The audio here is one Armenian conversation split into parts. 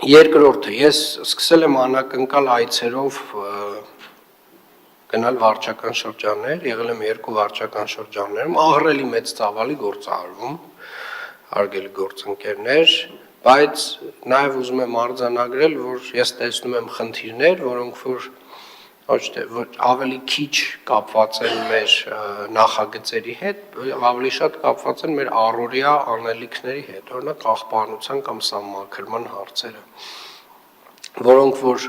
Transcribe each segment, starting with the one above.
Երկրորդը, ես սկսել եմ անակնկալ այցերով գնալ վարչական շրջաններ, եղել եմ 2 վարչական շրջաններում, ահռելի մեծ ծավալի գործ արվում, հարգելի գործընկերներ, բայց նաև ուզում եմ արձանագրել, որ ես տեսնում եմ խնդիրներ, որոնք որ ոչ թե ավելի քիչ կապված են մեր նախագծերի հետ, ավելի շատ կապված են մեր առօրյա անելիքների հետ, օրինակ աղբանության կամ սահմանադրման հարցերը, որոնք որ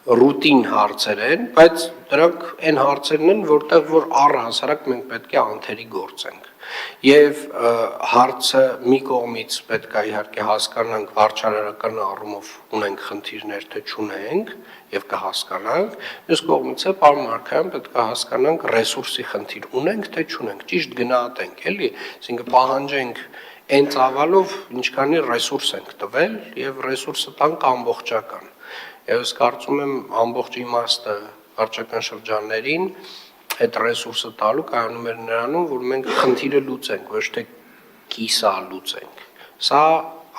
ռուտին հարցեր են, բայց դրանք այն հարցերն են, որտեղ որ առհասարակ մենք պետք է անթերի գործենք։ Եվ հարցը մի կողմից պետք է իհարկե հասկանանք վարչարարական առումով ունենք խնդիրներ, թե չունենք եւ կհասկանանք, մյուս կողմից է պարոն Մարգարյան պետք է հասկանանք ռեսուրսի խնդիր ունենք, թե չունենք, ճիշտ գնահատենք, էլի, այսինքն պահանջենք այն ծավալով, ինչքանի ռեսուրս ենք տվել եւ ռեսուրսը տանք ամբողջական։ Եվ ես կարծում եմ ամբողջ իմաստը վարչական շրջաններին այդ ռեսուրսը տալու կայանում էր նրանում, որ մենք խնդիրը լուծենք, ոչ թե կիսա լուծենք։ Սա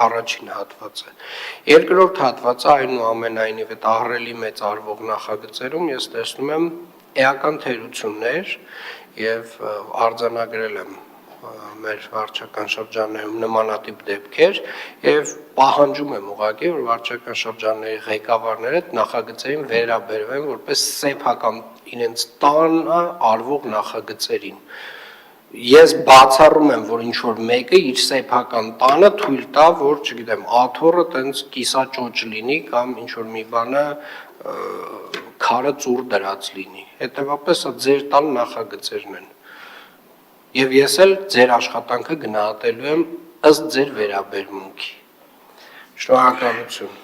առաջին հատվածը։ Երկրորդ հատվածը այնուամենայնիվ այդ ահռելի մեծ արվող նախագծերում ես տեսնում եմ էական թերություններ եւ արձանագրել եմ մեր վարչական շրջաններում նմանատիպ դեպքեր եւ պահանջում եմ ուղղակի որ վարչական շրջանների ղեկավարները նախագծերին վերաբերվեն որպես սեփական իրենց տանը արվող նախագծերին ես բացառում եմ որ ինչ որ մեկը իր սեփական տանը թույլ տա որ չգիտեմ աթոռը տենց կիսաճոճ լինի կամ ինչ որ մի բանը քարը ծուր դրած լինի հետեւաբար սա ձեր տան նախագծերն են Եվ ես էլ ձեր աշխատանքը գնահատելու եմ ըստ ձեր վերաբերմունքի։ Շնորհակալություն։